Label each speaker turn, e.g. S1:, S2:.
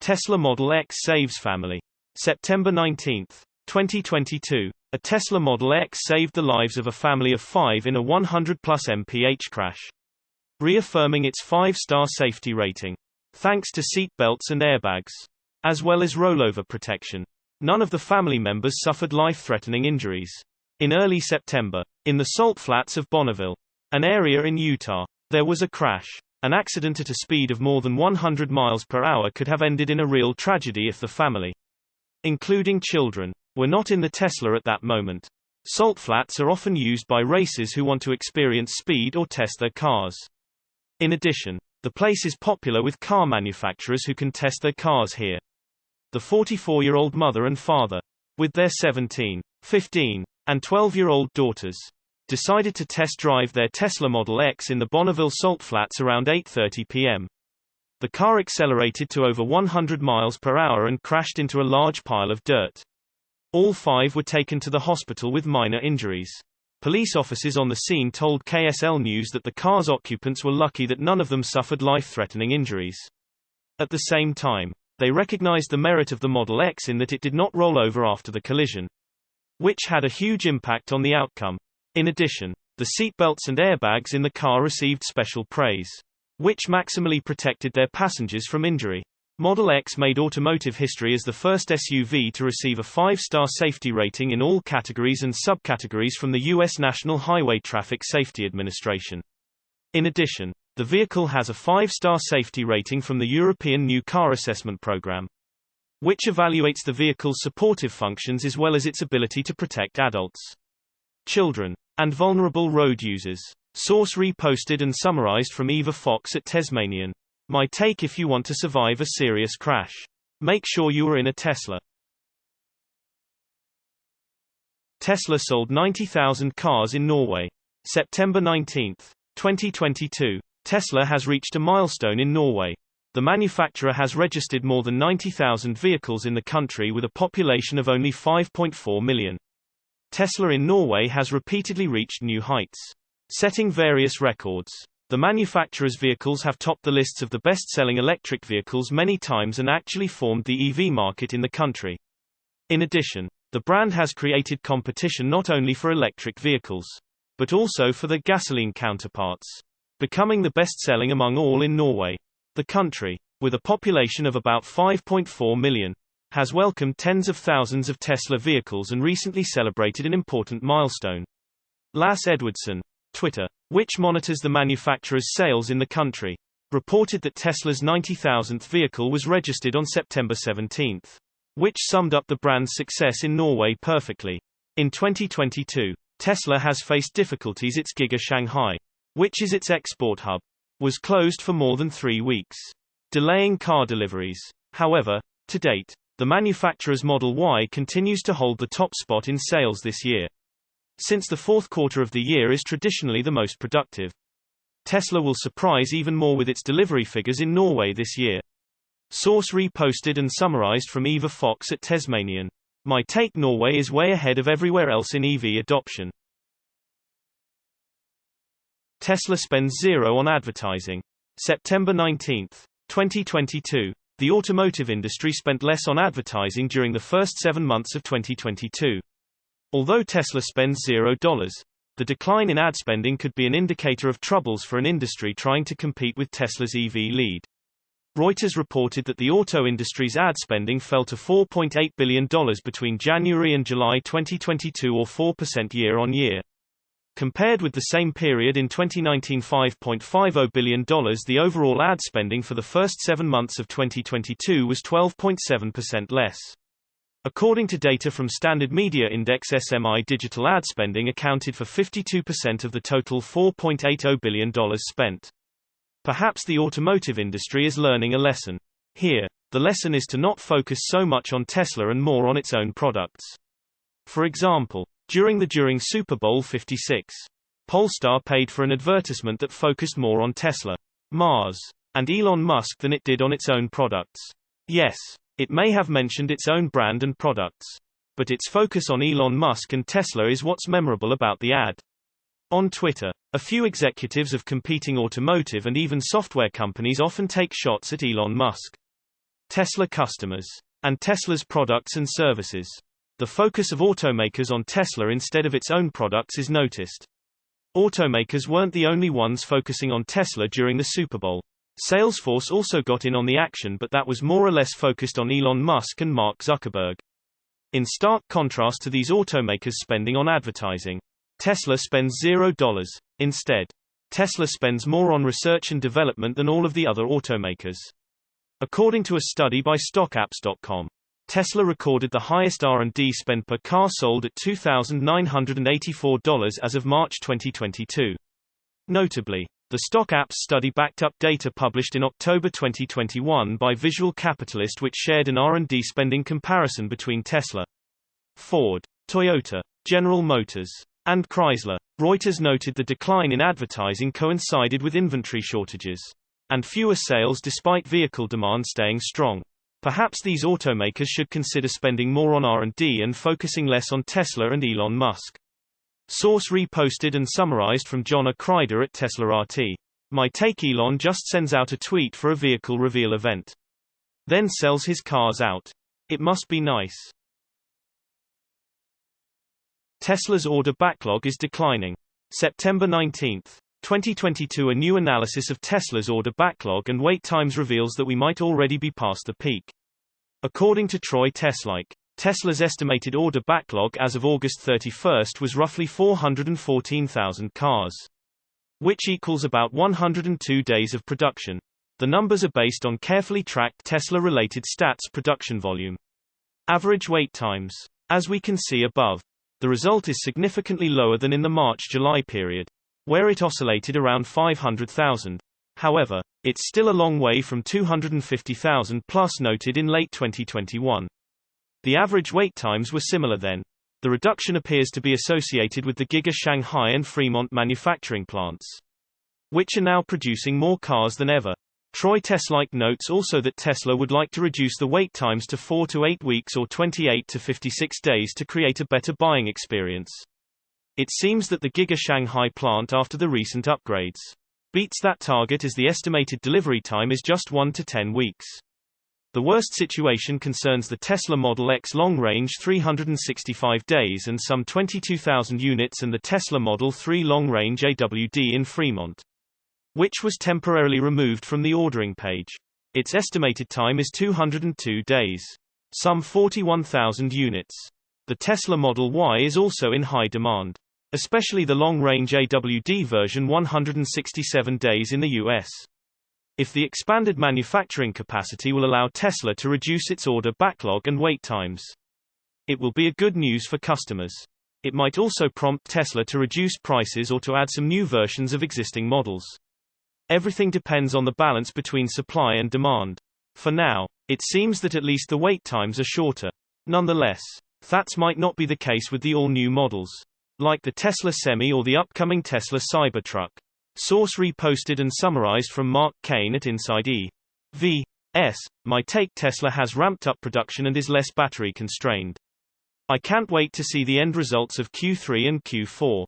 S1: Tesla Model X saves family. September 19, 2022. A Tesla Model X saved the lives of a family of 5 in a 100+ mph crash, reaffirming its 5-star safety rating. Thanks to seat belts and airbags, as well as rollover protection, none of the family members suffered life-threatening injuries. In early September, in the salt flats of Bonneville, an area in Utah, there was a crash. An accident at a speed of more than 100 miles per hour could have ended in a real tragedy if the family, including children, were not in the Tesla at that moment. Salt flats are often used by racers who want to experience speed or test their cars. In addition, the place is popular with car manufacturers who can test their cars here. The 44-year-old mother and father, with their 17, 15, and 12-year-old daughters, decided to test drive their Tesla Model X in the Bonneville salt flats around 8:30 p.m. The car accelerated to over 100 miles per hour and crashed into a large pile of dirt. All 5 were taken to the hospital with minor injuries. Police officers on the scene told KSL News that the car's occupants were lucky that none of them suffered life-threatening injuries. At the same time, they recognized the merit of the Model X in that it did not roll over after the collision, which had a huge impact on the outcome. In addition, the seatbelts and airbags in the car received special praise, which maximally protected their passengers from injury. Model X made automotive history as the first SUV to receive a 5-star safety rating in all categories and subcategories from the U.S. National Highway Traffic Safety Administration. In addition, the vehicle has a 5-star safety rating from the European New Car Assessment Program, which evaluates the vehicle's supportive functions as well as its ability to protect adults, children, and vulnerable road users. Source reposted and summarized from Eva Fox at Tasmanian. My take: if you want to survive a serious crash, make sure you are in a Tesla. Tesla sold 90,000 cars in Norway. September 19, 2022. Tesla has reached a milestone in Norway. The manufacturer has registered more than 90,000 vehicles in the country with a population of only 5.4 million. Tesla in Norway has repeatedly reached new heights, setting various records. The manufacturer's vehicles have topped the lists of the best-selling electric vehicles many times and actually formed the EV market in the country. In addition, the brand has created competition not only for electric vehicles, but also for their gasoline counterparts, becoming the best-selling among all in Norway. The country, with a population of about 5.4 million, has welcomed tens of thousands of Tesla vehicles and recently celebrated an important milestone. Lasse Edwardson, Twitter, which monitors the manufacturer's sales in the country, reported that Tesla's 90,000th vehicle was registered on September 17, which summed up the brand's success in Norway perfectly. In 2022, Tesla has faced difficulties. Its Giga Shanghai, which is its export hub, was closed for more than 3 weeks, delaying car deliveries. However, to date, the manufacturer's Model Y continues to hold the top spot in sales this year, since the fourth quarter of the year is traditionally the most productive. Tesla will surprise even more with its delivery figures in Norway this year. Source reposted and summarized from Eva Fox at Tasmanian. My take: Norway is way ahead of everywhere else in EV adoption. Tesla spends zero on advertising. September 19, 2022. The automotive industry spent less on advertising during the first 7 months of 2022. Although Tesla spends $0, the decline in ad spending could be an indicator of troubles for an industry trying to compete with Tesla's EV lead. Reuters reported that the auto industry's ad spending fell to $4.8 billion between January and July 2022, or 4% year-on-year. Compared with the same period in 2019, $5.50 billion, the overall ad spending for the first 7 months of 2022 was 12.7% less. According to data from Standard Media Index, SMI digital ad spending accounted for 52% of the total $4.80 billion spent. Perhaps the automotive industry is learning a lesson. Here, the lesson is to not focus so much on Tesla and more on its own products. For example, during Super Bowl 56, Polestar paid for an advertisement that focused more on Tesla, Mars, and Elon Musk than it did on its own products. Yes, it may have mentioned its own brand and products, but its focus on Elon Musk and Tesla is what's memorable about the ad. On Twitter, a few executives of competing automotive and even software companies often take shots at Elon Musk. Tesla customers, and Tesla's products and services. The focus of automakers on Tesla instead of its own products is noticed. Automakers weren't the only ones focusing on Tesla during the Super Bowl. Salesforce also got in on the action, but that was more or less focused on Elon Musk and Mark Zuckerberg. In stark contrast to these automakers spending on advertising, Tesla spends $0. Instead, Tesla spends more on research and development than all of the other automakers. According to a study by StockApps.com, Tesla recorded the highest R&D spend per car sold at $2,984 as of March 2022. Notably, the StockApps study backed up data published in October 2021 by Visual Capitalist, which shared an R&D spending comparison between Tesla, Ford, Toyota, General Motors, and Chrysler. Reuters noted the decline in advertising coincided with inventory shortages and fewer sales despite vehicle demand staying strong. Perhaps these automakers should consider spending more on R&D and focusing less on Tesla and Elon Musk. Source reposted and summarized from John Kreider at Tesla RT. My take: Elon just sends out a tweet for a vehicle reveal event. Then sells his cars out. It must be nice. Tesla's order backlog is declining. September 19, 2022. A new analysis of Tesla's order backlog and wait times reveals that we might already be past the peak. According to Troy Teslike, Tesla's estimated order backlog as of August 31 was roughly 414,000 cars, which equals about 102 days of production. The numbers are based on carefully tracked Tesla-related stats production volume. Average wait times. As we can see above, the result is significantly lower than in the March-July period, where it oscillated around 500,000. However, it's still a long way from 250,000 plus noted in late 2021. The average wait times were similar then. The reduction appears to be associated with the Giga Shanghai and Fremont manufacturing plants, which are now producing more cars than ever. Troy Teslike notes also that Tesla would like to reduce the wait times to 4 to 8 weeks or 28 to 56 days to create a better buying experience. It seems that the Giga Shanghai plant, after the recent upgrades, beats that target, as the estimated delivery time is just 1 to 10 weeks. The worst situation concerns the Tesla Model X long-range 365 days and some 22,000 units, and the Tesla Model 3 long-range AWD in Fremont, which was temporarily removed from the ordering page. Its estimated time is 202 days. Some 41,000 units. The Tesla Model Y is also in high demand, especially the long-range AWD version, 167 days in the US. If the expanded manufacturing capacity will allow Tesla to reduce its order backlog and wait times, it will be a good news for customers. It might also prompt Tesla to reduce prices or to add some new versions of existing models. Everything depends on the balance between supply and demand. For now, it seems that at least the wait times are shorter. Nonetheless, that might not be the case with the all-new models, like the Tesla Semi or the upcoming Tesla Cybertruck. Source reposted and summarized from Mark Kane at Inside EVs. My take: Tesla has ramped up production and is less battery constrained. I can't wait to see the end results of Q3 and Q4.